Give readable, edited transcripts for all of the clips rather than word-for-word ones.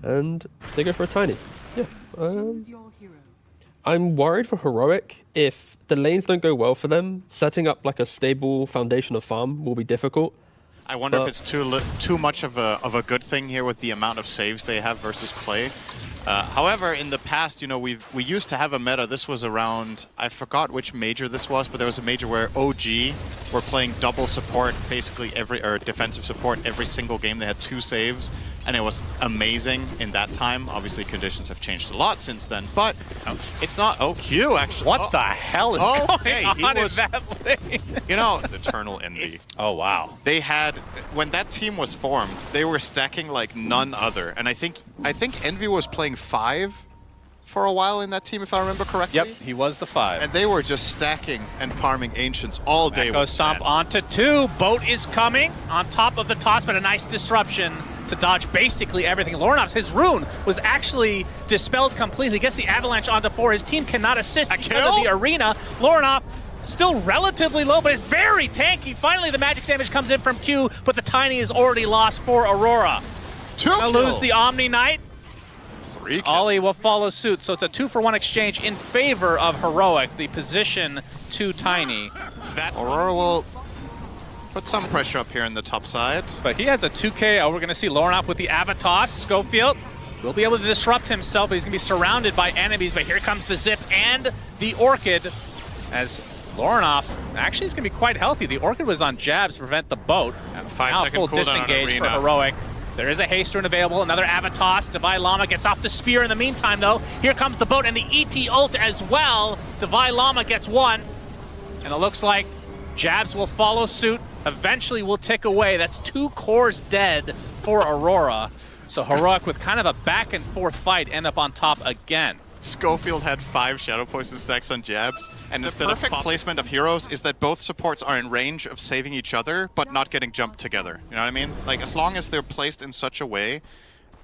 And they go for a tiny. Yeah. I'm worried for Heroic. If the lanes don't go well for them, setting up like a stable foundation of farm will be difficult. I wonder if it's too much of a good thing here with the amount of saves they have versus play. However, in the past, you know, we used to have a meta. This was around, I forgot which major this was, but there was a major where OG were playing double support, basically or defensive support every single game. They had 2 saves, and it was amazing in that time. Obviously, conditions have changed a lot since then, but it's not. Oh, Q actually. What the hell is going on in that lane? You know, Eternal Envy. Oh wow. They had, when that team was formed, they were stacking like none other, and I think Envy was playing 5 for a while in that team, if I remember correctly. Yep, he was the 5. And they were just stacking and farming Ancients all day. Echo Stomp onto 2. Boat is coming on top of the toss, but a nice disruption to dodge basically everything. Lornoff's, his rune was actually dispelled completely. Gets the avalanche onto 4. His team cannot assist because of the arena. Lornoff still relatively low, but it's very tanky. Finally, the magic damage comes in from Q, but the tiny is already lost for Aurora. Gonna lose the Omni Knight. 3 Ollie will follow suit, so it's a 2-for-1 exchange in favor of Heroic, the position to Tiny. That Aurora will put some pressure up here in the top side. But he has a 2K. We're going to see Lornoff with the Avatos. Schofield will be able to disrupt himself, but he's going to be surrounded by enemies. But here comes the Zip and the Orchid, as Lornoff actually is going to be quite healthy. The Orchid was on jabs to prevent the boat. And Now 5-second full cooldown on disengage for Arena. Heroic. There is a haste rune available, another Avatos. Divine Llama gets off the spear in the meantime, though. Here comes the boat and the ET ult as well. Divine Llama gets 1. And it looks like jabs will follow suit. Eventually will tick away. That's 2 cores dead for Aurora. So Heroic, with kind of a back and forth fight, end up on top again. Schofield had 5 Shadow Poison stacks on jabs, and the perfect placement of heroes is that both supports are in range of saving each other, but not getting jumped together. You know what I mean? Like, as long as they're placed in such a way,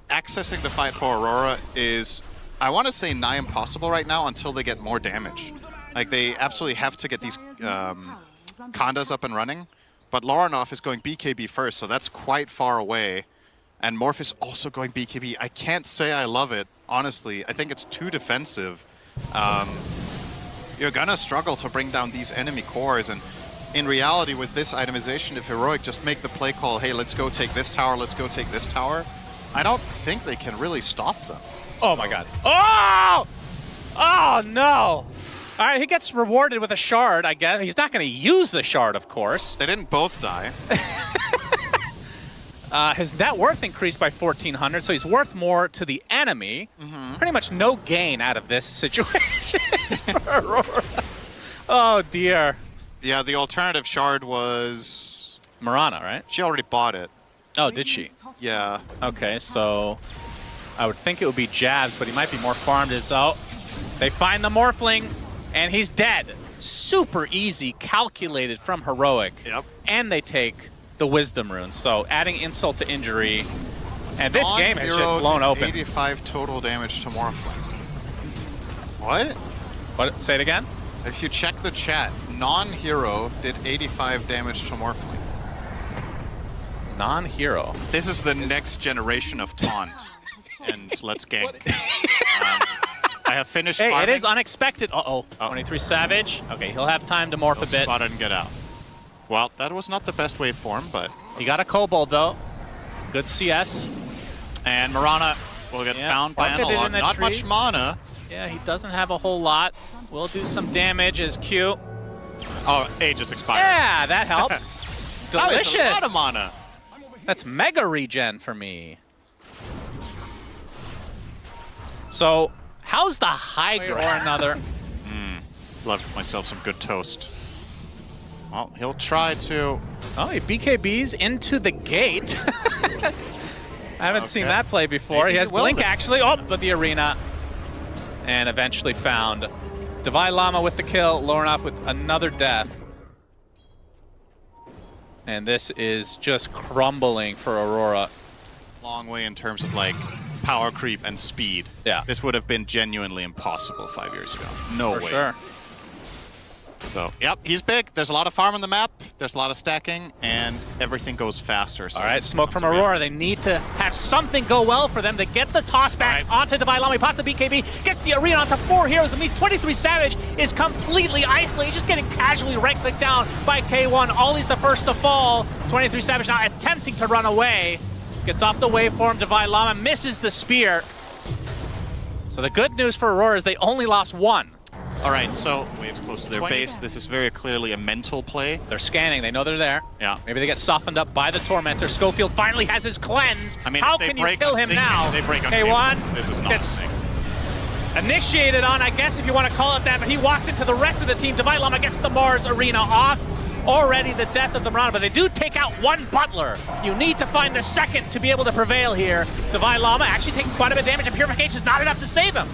accessing the fight for Aurora is, I want to say, nigh impossible right now until they get more damage. Like, they absolutely have to get these Kandas up and running, but Lornoff is going BKB first, so that's quite far away. And Morph is also going BKB. I can't say I love it, honestly. I think it's too defensive. You're gonna struggle to bring down these enemy cores, and in reality with this itemization, if Heroic just make the play call, hey, let's go take this tower, let's go take this tower, I don't think they can really stop them. Oh my god. Oh! Oh no! Alright, he gets rewarded with a shard, I guess. He's not gonna use the shard, of course. They didn't both die. His net worth increased by 1,400, so he's worth more to the enemy. Pretty much no gain out of this situation for Aurora. Oh dear. Yeah, the alternative shard was Mirana, right? She already bought it. Oh, did she? Yeah. Okay, so I would think it would be jabs, but he might be more farmed as they find the Morphling, and he's dead. Super easy, calculated from Heroic. Yep. And they take the Wisdom rune, so adding insult to injury, and this game has just blown open. 85 total damage to Morphling. What? What? Say it again? If you check the chat, non-hero did 85 damage to Morphling. Non-hero. This is the next generation of taunt, and let's gank. I have finished Hey, farming. it is unexpected. Uh-oh. 23 Savage. Okay, he'll have time to morph a bit. Spot it and get out. Well, that was not the best waveform, but... He got a Kobold, though. Good CS. And Mirana will get found by Analog. Not much mana. Yeah, he doesn't have a whole lot. We'll do some damage as Q. Oh, age is expired. Yeah, that helps. Delicious. That is a lot of mana. That's mega regen for me. So, how's the Hydra or another? Left myself some good toast. Well, he'll try to... Oh, he BKBs into the gate. I haven't seen that play before. Maybe he has Blink, actually. Oh, but the arena. And eventually found. Divine Llama with the kill. Lornoff with another death. And this is just crumbling for Aurora. Long way in terms of, like, power creep and speed. Yeah. This would have been genuinely impossible 5 years ago. No way. For sure. So, yep, he's big. There's a lot of farm on the map. There's a lot of stacking, and everything goes faster. So All right, smoke from Aurora. They need to have something go well for them to get the toss back onto Divine Pops the BKB, gets the arena onto 4 heroes. It means 23 Savage is completely isolated, just getting casually right-clicked down by K1. Ollie's the first to fall. 23 Savage now attempting to run away. Gets off the waveform. Divine Llama misses the spear. So the good news for Aurora is they only lost 1. All right, so waves close to their base. This is very clearly a mental play. They're scanning. They know they're there. Yeah. Maybe they get softened up by the Tormentor. Schofield finally has his cleanse. I mean, how can you kill him now? They break on K1 This is not gets a thing. initiated on, I guess, if you want to call it that, but he walks into the rest of the team. Divine Llama gets the Mars arena off. Already the death of the Marauder, but they do take out 1 Butler. You need to find the second to be able to prevail here. Divine Llama actually taking quite a bit of damage, and Purification is not enough to save him.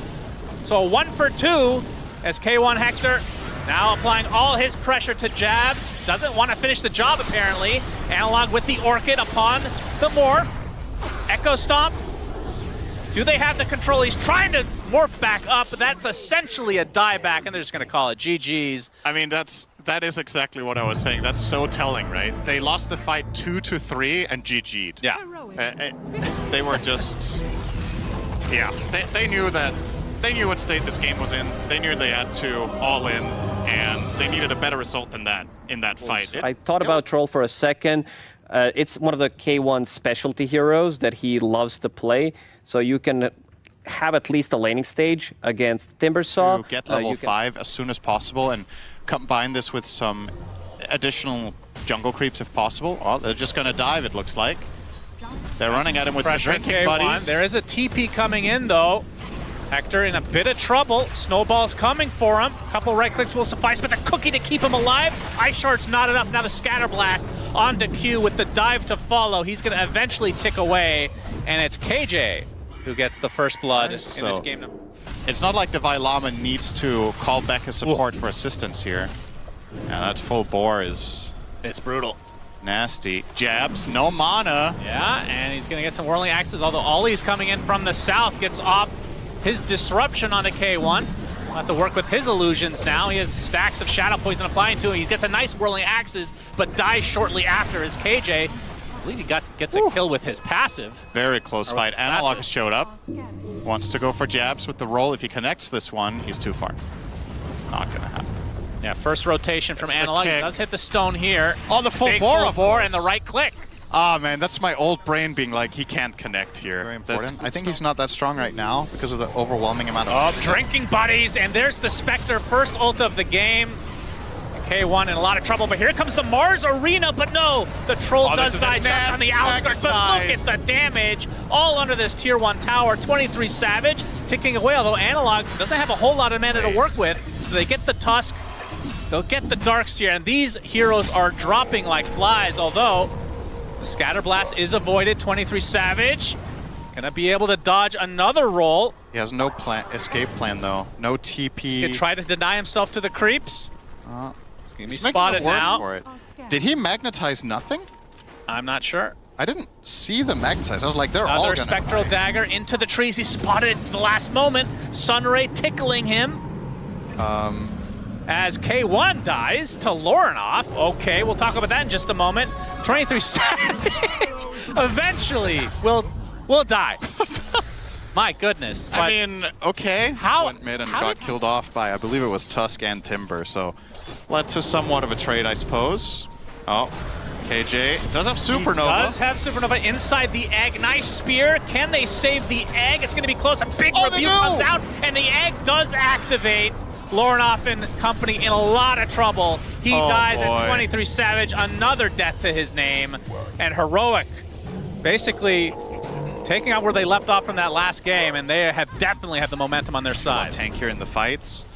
So a 1 for 2 as K1 Hector now applying all his pressure to jabs. Doesn't want to finish the job, apparently. Analog with the Orchid upon the morph. Echo Stomp. Do they have the control? He's trying to morph back up, but that's essentially a die back, and they're just going to call it GG's. I mean, that is exactly what I was saying. That's so telling, right? They lost the fight 2-3 and GG'd. Yeah. They were just, yeah. They knew that. They knew what state this game was in. They knew they had to all in, and they needed a better result than that in that fight. I thought about Troll for a second. It's one of the K1 specialty heroes that he loves to play, so you can have at least a laning stage against Timbersaw. To get level 5 as soon as possible and combine this with some additional jungle creeps if possible. Oh, they're just going to dive, it looks like. They're running at him with the drinking buddies. There is a TP coming in, though. Hector in a bit of trouble. Snowball's coming for him. A couple right clicks will suffice, but the cookie to keep him alive. Ice Shard's not enough. Now the Scatter Blast onto Q with the dive to follow. He's going to eventually tick away, and it's KJ who gets the first blood in this game. It's not like Divine Llama needs to call back his support for assistance here. Yeah, that full bore is... It's brutal. Nasty. Jabs, no mana. Yeah, and he's going to get some Whirling Axes, although Ollie's coming in from the south, gets off his disruption on the K1. We'll have to work with his illusions now. He has stacks of Shadow Poison applying to him. He gets a nice Whirling Axes, but dies shortly after as KJ, I believe he gets a kill with his passive. Very close fight. Analog has showed up. Wants to go for jabs with the roll. If he connects this one, he's too far. Not gonna happen. Yeah, first rotation from Analog. He does hit the stone here. Oh, the full bore, and the right click. Ah, man, that's my old brain being like, he can't connect here. Very important. I think he's not that strong right now because of the overwhelming amount of... Drinking buddies, and there's the Spectre, first ult of the game. K1 in a lot of trouble, but here comes the Mars arena, but no, the Troll does side jump on the outskirts, but look at the damage, all under this tier 1 tower. 23 Savage ticking away, although Analog doesn't have a whole lot of mana to work with, so they get the Tusk, they'll get the Darkseer, and these heroes are dropping like flies, although the Scatter Blast is avoided. 23 Savage gonna be able to dodge another roll. He has no escape plan though. No TP. He could try to deny himself to the creeps. It's gonna be He's spotted now. For it. Did he magnetize nothing? I'm not sure. I didn't see the magnetize. I was like, they're all gonna Spectral Dagger into the trees. He spotted at the last moment. Sunray tickling him. As K1 dies to Lorinoff. Okay, we'll talk about that in just a moment. 23 Savage eventually will die. My goodness. I mean, okay. How? Went mid and got killed off by, I believe it was Tusk and Timber, so led to somewhat of a trade, I suppose. Oh, KJ does have Supernova. He does have Supernova inside the egg. Nice spear. Can they save the egg? It's going to be close. A big rebuke comes out, and the egg does activate. Lorinoff and company in a lot of trouble. He dies at 23 Savage, another death to his name. And Heroic basically taking out where they left off from that last game, and they have definitely have the momentum on their side. Tank here in the fights,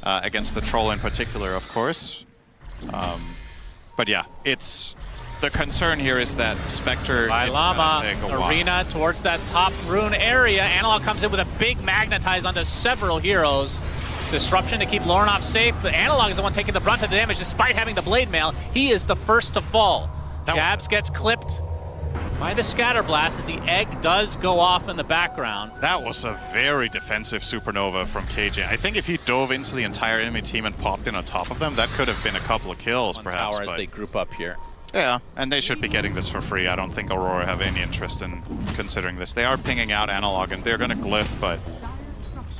against the Troll in particular, of course. But yeah, it's the concern here is that Spectre Llama arena towards that top rune area. Analog comes in with a big magnetize onto several heroes. Disruption to keep Lorinoff safe, but Analog is the one taking the brunt of the damage despite having the blade mail. He is the first to fall. Jabs gets clipped. by the scatter blast as the egg does go off in the background. That was a very defensive supernova from KJ. I think if he dove into the entire enemy team and popped in on top of them, that could have been a couple of kills, One perhaps. tower as they group up here. Yeah, and they should be getting this for free. I don't think Aurora have any interest in considering this. They are pinging out Analog, and they're going to glyph, but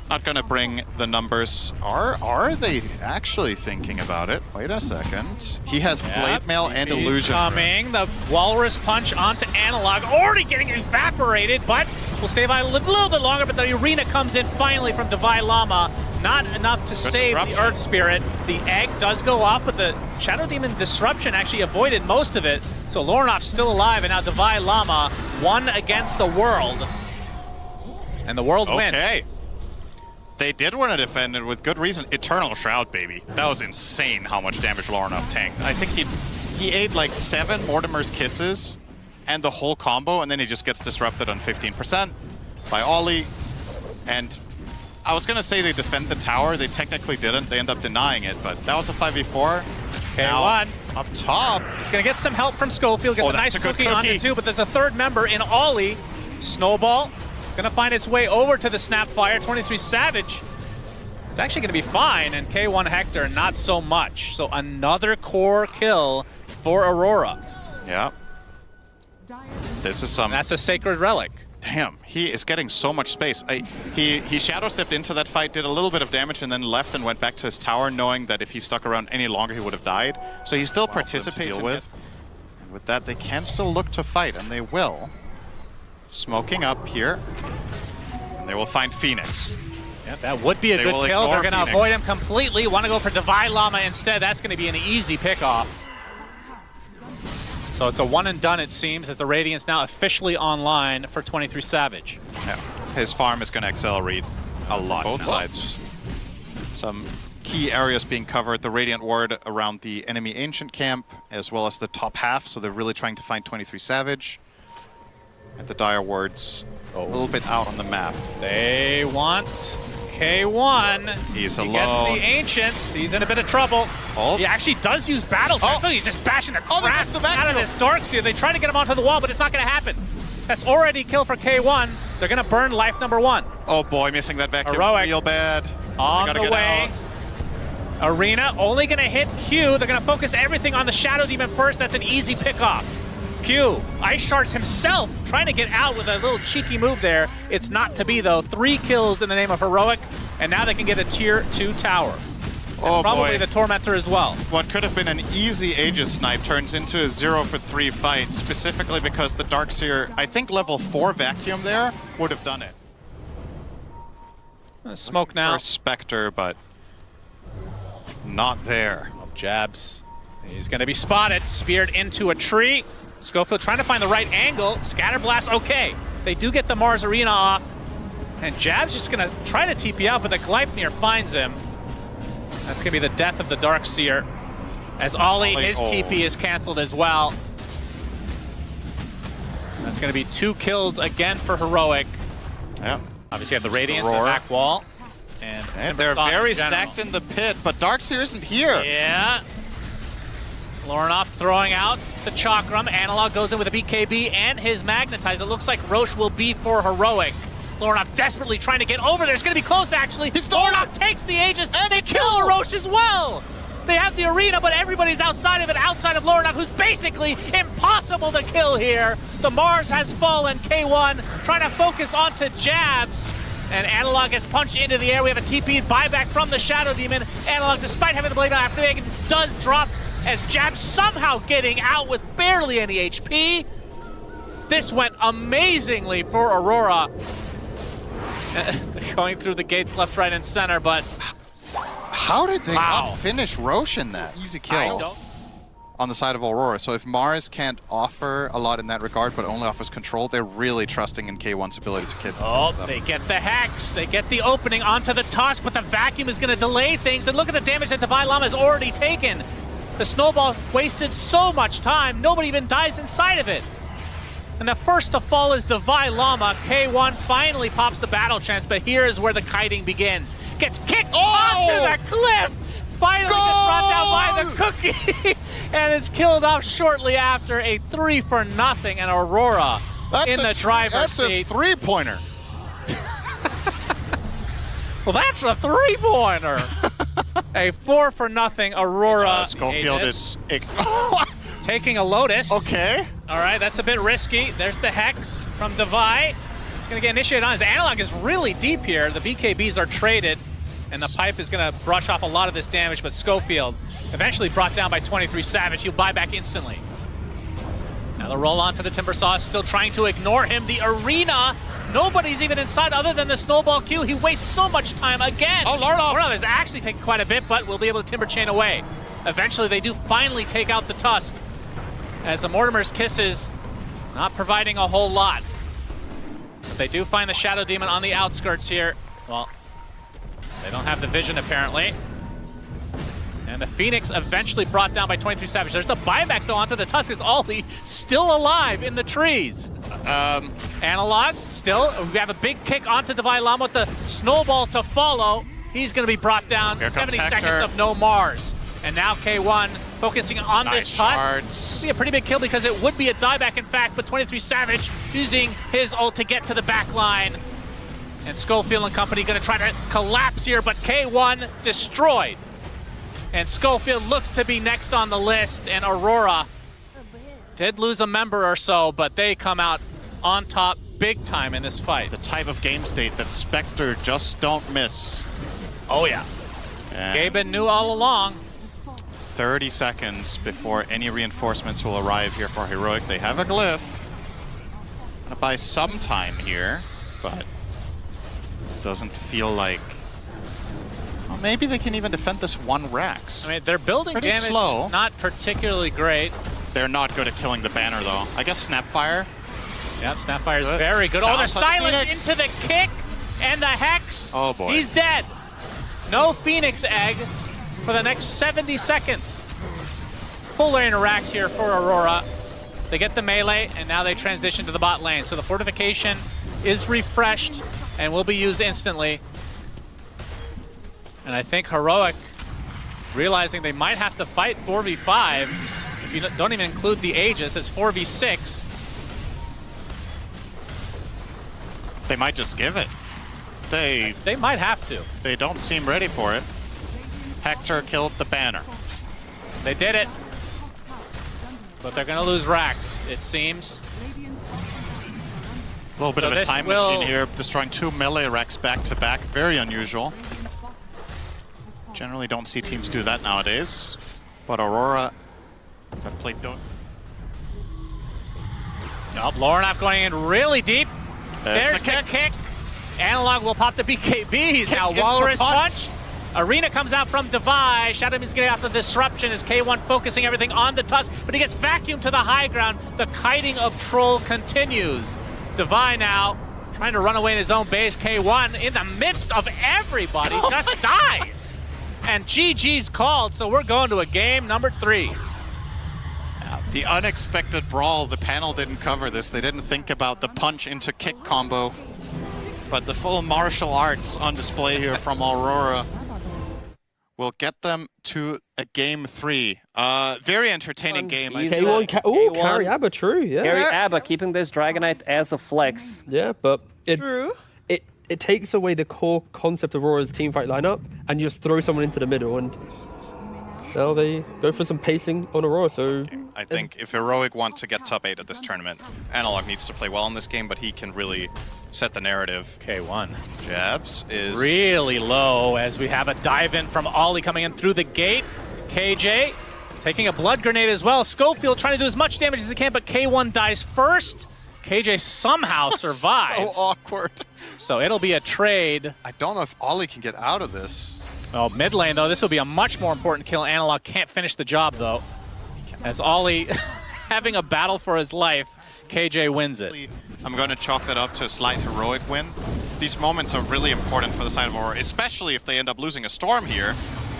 not going to bring the numbers. Are they actually thinking about it? Wait a second. He has Blade Mail and TP's Illusion. coming. The Walrus Punch onto Analog. Already getting evaporated, but will stay by a little bit longer. But the arena comes in finally from Divine Llama. Not enough to save the Earth Spirit. The egg does go off, but the Shadow Demon Disruption actually avoided most of it. So Lornoff's still alive, and now Divine Llama won against the world. And the world wins. Okay. They did want to defend it with good reason. Eternal Shroud, baby. That was insane how much damage Lornoff tanked. I think he ate like 7 Mortimer's Kisses and the whole combo, and then he just gets disrupted on 15% by Ollie. And I was going to say they defend the tower. They technically didn't. They end up denying it, but that was a 5v4. K1 up top. He's going to get some help from Schofield. Gets a nice cookie on it too, but there's a third member in Ollie. Snowball going to find its way over to the Snapfire. 23 Savage is actually going to be fine, and K1 Hector not so much. So another core kill for Aurora. Yeah. This is some... That's a Sacred Relic. Damn, he is getting so much space. He shadow stepped into that fight, did a little bit of damage, and then left and went back to his tower, knowing that if he stuck around any longer, he would have died. So he still participates in it. And with that, they can still look to fight, and they will. Smoking up here. And they will find Phoenix. Yeah, that would be a good kill. They're going to avoid him completely. Want to go for Divine Llama instead. That's going to be an easy pickoff. So it's a one and done, it seems, as the Radiant's now officially online for 23 Savage. Yeah. His farm is going to accelerate a lot. Both sides. Some key areas being covered. The Radiant Ward around the enemy Ancient camp, as well as the top half. So they're really trying to find 23 Savage. And the Dire Wards a little bit out on the map. They want K1. He's alone. He gets the Ancients. He's in a bit of trouble. Oh. He actually does use Battle Trance. He's just bashing the crap out of this Darkseer. They try to get him onto the wall, but it's not going to happen. That's already a kill for K1. They're going to burn life number 1. Oh boy, missing that vacuum real bad. On the way. Arena only going to hit Q. They're going to focus everything on the Shadow Demon first. That's an easy pickoff. Q, Ice Shards himself trying to get out with a little cheeky move there. It's not to be though. 3 kills in the name of Heroic, and now they can get a tier 2 tower. Oh, probably boy. the Tormentor as well. What could have been an easy Aegis snipe turns into a 0 for 3 fight, specifically because the Darkseer, I think level 4 vacuum there would have done it. Smoke now. Or Spectre, but not there. Oh, jabs. He's going to be spotted, speared into a tree. Schofield trying to find the right angle. Scatterblast, okay. They do get the Mars Arena off. And Jab's just going to try to TP out, but the Gleipnir finds him. That's going to be the death of the Darkseer. As Ollie, his TP is canceled as well. That's going to be 2 kills again for Heroic. Yeah. Obviously, you have the Radiance, the back wall. And they're very stacked in the pit, but Darkseer isn't here. Yeah. Lornoff throwing out the Chakram. Analog goes in with a BKB and his Magnetize. It looks like Roche will be for Heroic. Lornoff desperately trying to get over there. It's going to be close, actually. Lornoff takes the Aegis, and they kill Roche as well. They have the arena, but everybody's outside of it, outside of Lornoff, who's basically impossible to kill here. The Mars has fallen. K1 trying to focus onto Jabs. And Analog gets punched into the air. We have a TP buyback from the Shadow Demon. Analog, despite having the blade after the egg, does drop as Jab somehow getting out with barely any HP. This went amazingly for Aurora. Going through the gates left, right, and center, but... How did they not finish Roche in that? Easy kill on the side of Aurora. So if Mars can't offer a lot in that regard, but only offers control, they're really trusting in K1's ability to kill. Oh, they get the Hex. They get the opening onto the Tusk, but the Vacuum is going to delay things. And look at the damage that Divine Llama has already taken. The Snowball wasted so much time, nobody even dies inside of it. And the first to fall is Divine Llama. K1 finally pops the battle chance, but here is where the kiting begins. Gets kicked onto the cliff finally gets brought down by the cookie and is killed off shortly after a 3-for-0, and Aurora in the driver's seat. That's a three-pointer. Well, that's a three-pointer. A 4-for-0 Aurora. Schofield is... taking a Lotus. Okay. All right, that's a bit risky. There's the Hex from Devi. It's going to get initiated on. His Analog is really deep here. The BKBs are traded, and the Pipe is going to brush off a lot of this damage, but Schofield eventually brought down by 23 Savage. He'll buy back instantly. Now the roll on to the Timbersaw, still trying to ignore him. The Arena, nobody's even inside other than the Snowball Q. He wastes so much time again. Oh, Lornov is actually taking quite a bit, but we'll be able to Timber Chain away. Eventually, they do finally take out the Tusk, as the Mortimer's Kisses not providing a whole lot. But they do find the Shadow Demon on the outskirts here. Well, they don't have the vision apparently. And the Phoenix eventually brought down by 23 Savage. There's the buyback though onto the Tusk. Is Ollie still alive in the trees? Analog still. We have a big kick onto Devi Llama with the Snowball to follow. He's going to be brought down. 70 seconds of no Mars. And now K1 focusing on this Tusk. This would be a pretty big kill because it would be a dieback in fact, but 23 Savage using his ult to get to the back line. And Schofield and company going to try to collapse here, but K1 destroyed. And Schofield looks to be next on the list, and Aurora did lose a member or so, but they come out on top big time in this fight. The type of game state that Spectre just don't miss. Oh yeah. Gaben knew all along. 30 seconds before any reinforcements will arrive here for Heroic. They have a glyph. Gonna buy some time here, but doesn't feel like... Well, maybe they can even defend this one Rax. I mean, their building Pretty damage slow. is not particularly great. They're not good at killing the banner, though. I guess Snapfire. Yep, Snapfire is very good. Oh, the silence into the kick and the Hex. Oh, boy. He's dead. No Phoenix Egg for the next 70 seconds. Full lane Rax here for Aurora. They get the melee, and now they transition to the bot lane. So the fortification is refreshed and will be used instantly. And I think Heroic, realizing they might have to fight 4v5, if you don't even include the Aegis, it's 4v6. They might just give it. They might have to. They don't seem ready for it. Hector killed the banner. They did it. But they're going to lose Rax, it seems. A little bit of a time machine here, destroying 2 melee Rax back to back. Very unusual. Generally don't see teams do that nowadays. But Aurora have played Lornov going in really deep. There's the kick. Analog will pop the BKBs. Now Walrus Punch. Arena comes out from Devi. Shadow Demon's getting off the disruption as K1 focusing everything on the Tusk, but he gets vacuumed to the high ground. The kiting of Troll continues. Devi now trying to run away in his own base. K1 in the midst of everybody just dies. And GG's called, so we're going to a game number 3. The unexpected brawl, the panel didn't cover this. They didn't think about the punch into kick combo. But the full martial arts on display here from Aurora will get them to a game 3. Very entertaining game. K1, carry Abba, true, yeah. Carry Abba, keeping this Dragonite as a flex. Yeah, but it takes away the core concept of Aurora's teamfight lineup, and you just throw someone into the middle, and now they go for some pacing on Aurora, so... I think if Heroic want to get top 8 at this tournament, Analog needs to play well in this game, but he can really set the narrative. K1. Jabs is... really low as we have a dive in from Ollie coming in through the gate. KJ taking a blood grenade as well. Schofield trying to do as much damage as he can, but K1 dies first. KJ somehow survives. So awkward. So it'll be a trade. I don't know if Ollie can get out of this. Well, mid lane though, this will be a much more important kill. Analog can't finish the job though. As Ollie having a battle for his life, KJ wins it. I'm going to chalk that up to a slight Heroic win. These moments are really important for the side of Aurora, especially if they end up losing a Storm here.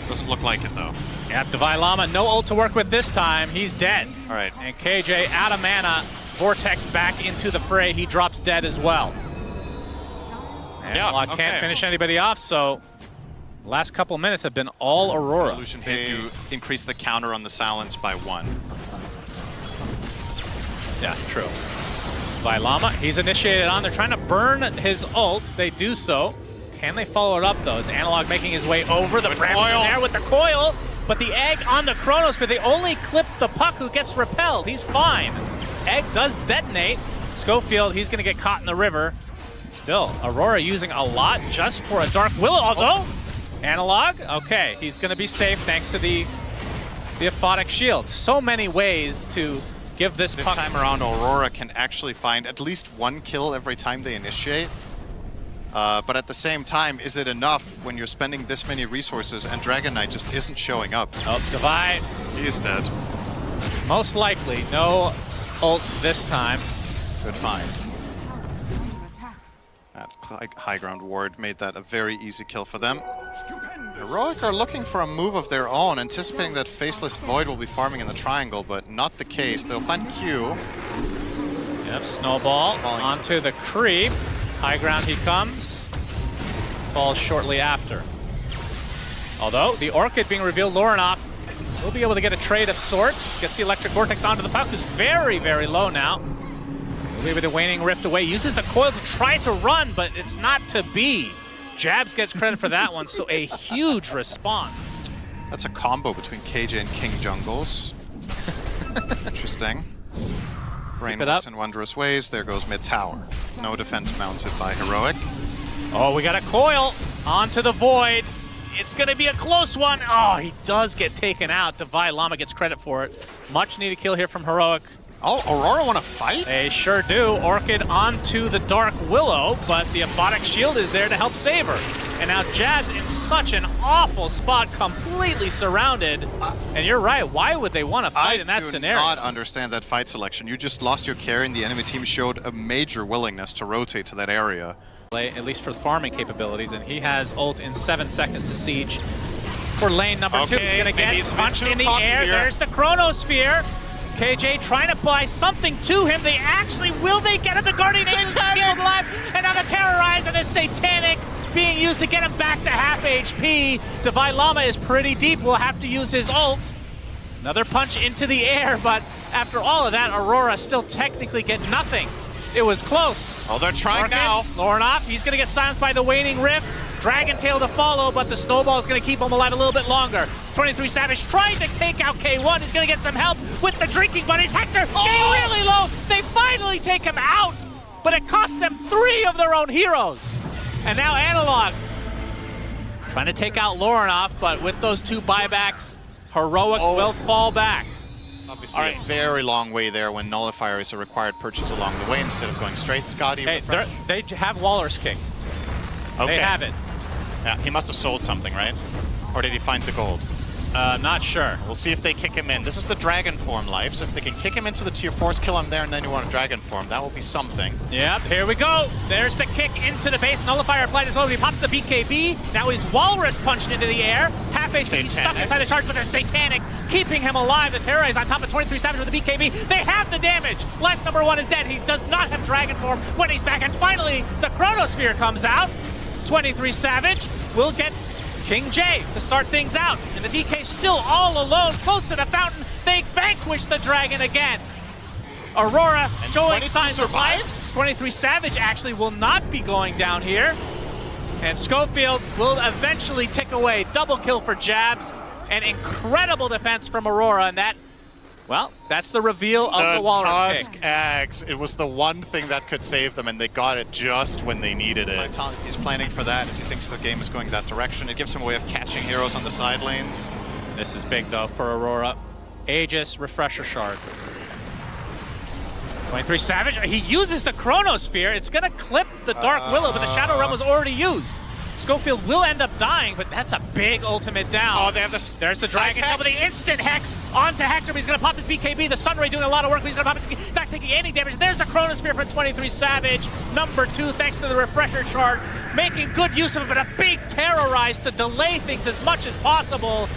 Doesn't look like it though. Yeah, Devi Llama, no ult to work with this time. He's dead. All right. And KJ out of mana, Vortex back into the fray. He drops dead as well. Analog can't finish anybody off, so Last couple minutes have been all Aurora. Illusion hit to increase the counter on the silence by 1. Yeah, true. Vailama, he's initiated on. They're trying to burn his ult. They do so. Can they follow it up, though? Is Analog making his way over? The Bramble there with the coil, but the egg on the Chronosphere. They only clip the puck who gets repelled. He's fine. Egg does detonate. Schofield, he's going to get caught in the river. Still, Aurora using a lot just for a Dark Willow, although Analog, okay, he's going to be safe thanks to the Aphotic Shield. So many ways to give this puck. This time around, Aurora can actually find at least 1 kill every time they initiate. But at the same time, is it enough when you're spending this many resources and Dragon Knight just isn't showing up? Oh, Divide. He is dead. Most likely, no ult this time. Good find. That high ground ward made that a very easy kill for them. Heroic are looking for a move of their own, anticipating that Faceless Void will be farming in the triangle, but not the case. They'll find Q. Yep, Snowball onto the creep. High ground he comes. Falls shortly after. Although, the Orchid being revealed, Lorinoff will be able to get a trade of sorts. Gets the Electric Vortex onto the puck, who's very, very low now. Leave the Waning Rift away. Uses the coil to try to run, but it's not to be. Jabs gets credit for that one, so a huge response. That's a combo between KJ and King Jungles. Interesting. Brain works in wondrous ways. There goes mid tower. No defense mounted by Heroic. Oh, we got a coil onto the Void. It's going to be a close one. Oh, he does get taken out. Vailama gets credit for it. Much needed kill here from Heroic. Oh, Aurora want to fight? They sure do. Orchid onto the Dark Willow, but the Aphotic Shield is there to help save her. And now Jabs in such an awful spot, completely surrounded. And you're right, why would they want to fight in that scenario? I do not understand that fight selection. You just lost your carry and the enemy team showed a major willingness to rotate to that area. At least for farming capabilities, and he has ult in 7 seconds to siege for lane number 2. He's gonna get punched in the air. There's the Chronosphere. KJ trying to buy something to him. They actually, will they get him? The Guardian Angels keep him alive, and now the Terrorize and the Satanic being used to get him back to half HP. The Vailama is pretty deep, will have to use his ult. Another punch into the air, but after all of that, Aurora still technically get nothing. It was close. Oh, they're trying now. Lorinoff, he's gonna get silenced by the Waning Rift. Dragon Tail to follow, but the Snowball is going to keep him alive a little bit longer. 23 Savage trying to take out K1. He's going to get some help with the Drinking Buddies. Hector getting really low. They finally take him out, but it cost them 3 of their own heroes. And now Analog trying to take out Lorinoff, but with those 2 buybacks, Heroic will fall back. Obviously a very long way there when Nullifier is a required purchase along the way instead of going straight. Scotty, hey, they have Walrus King. Okay. They have it. Yeah, he must have sold something, right? Or did he find the gold? Not sure. We'll see if they kick him in. This is the Dragon form life, so if they can kick him into the tier 4s, kill him there, and then you want a Dragon form, that will be something. Yep, here we go. There's the kick into the base. Nullifier applied his low. He pops the BKB. Now he's Walrus punched into the air. Half HP, he's stuck inside the charge, but there's Satanic keeping him alive. The Terra is on top of 23 Savage with the BKB. They have the damage. Life number 1 is dead. He does not have Dragon form when he's back. And finally, the Chronosphere comes out. 23 Savage will get King J to start things out. And the DK still all alone, close to the fountain. They vanquish the dragon again. Aurora showing signs of life. 23 Savage actually will not be going down here. And Schofield will eventually tick away. Double kill for Jabs. An incredible defense from Aurora, and that, well, that's the reveal of the Walrus King. Tusk Axe. It was the one thing that could save them, and they got it just when they needed it. He's planning for that if he thinks the game is going that direction. It gives him a way of catching heroes on the side lanes. This is big, though, for Aurora. Aegis, Refresher Shard. 23 Savage, he uses the Chronosphere. It's going to clip the Dark Willow, but the Shadow Realm was already used. Schofield will end up dying, but that's a big ultimate down. Oh, they have this. There's the Dragon Tail, but the instant Hex onto Hector, but he's going to pop his BKB. The Sunray doing a lot of work, but he's going to pop it, not taking any damage. There's the Chronosphere from 23 Savage, number 2, thanks to the Refresher Shard, making good use of it, but a big Terrorize to delay things as much as possible.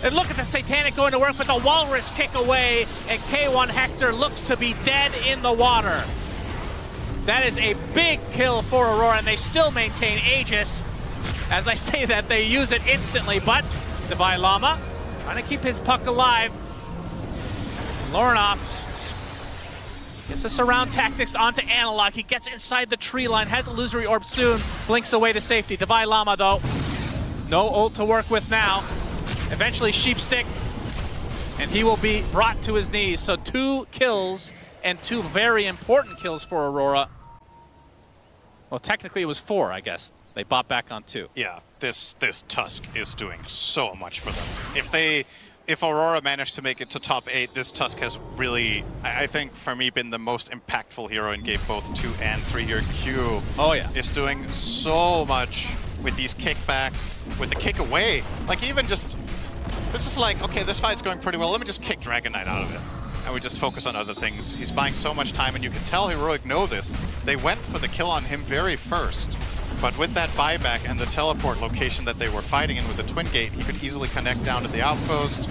And look at the Satanic going to work, but the Walrus kick away, and K1 Hector looks to be dead in the water. That is a big kill for Aurora, and they still maintain Aegis. As I say that, they use it instantly, but Divine Llama trying to keep his puck alive. Lornoff gets the surround tactics onto Analog. He gets inside the tree line, has illusory orb soon, blinks away to safety. Divine Llama, though, no ult to work with now. Eventually, Sheepstick, and he will be brought to his knees. So 2 kills, and 2 very important kills for Aurora. Well, technically it was 4, I guess. They bought back on 2. Yeah, this Tusk is doing so much for them. If Aurora managed to make it to top 8, this Tusk has really, I think, for me, been the most impactful hero in game both 2 and 3 here. Q is doing so much with these kickbacks, with the kick away. Like, even just, this is like, okay, this fight's going pretty well, let me just kick Dragon Knight out of it. And we just focus on other things. He's buying so much time, and you can tell Heroic know this. They went for the kill on him very first. But with that buyback and the teleport location that they were fighting in with the Twin Gate, he could easily connect down to the outpost.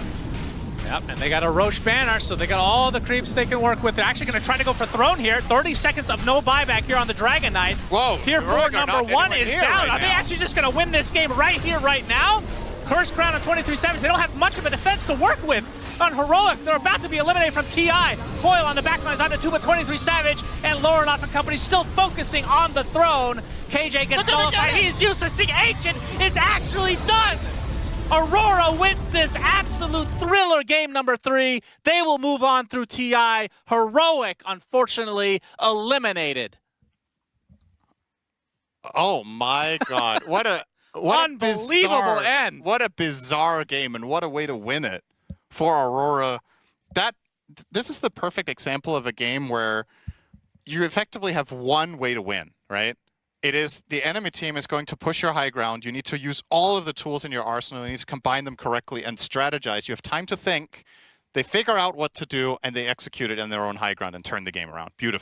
Yep, and they got a Roche banner, so they got all the creeps they can work with. They're actually going to try to go for Throne here. 30 seconds of no buyback here on the Dragon Knight. Whoa, Tier 4 number 1 is down. Right Are they actually just going to win this game right here, right now? Curse Crown on 23 Savage. They don't have much of a defense to work with on Heroic. They're about to be eliminated from TI. Foil on the back lines on the 2, but 23 Savage and Lornoff and company still focusing on the Throne. KJ gets nullified. He is useless. The Ancient is actually done. Aurora wins this absolute thriller game number 3. They will move on through TI. Heroic, unfortunately, eliminated. Oh my God! What unbelievable end! What a bizarre game, and what a way to win it for Aurora. This is the perfect example of a game where you effectively have one way to win, right? It is the enemy team is going to push your high ground. You need to use all of the tools in your arsenal. You need to combine them correctly and strategize. You have time to think. They figure out what to do, and they execute it in their own high ground and turn the game around. Beautiful.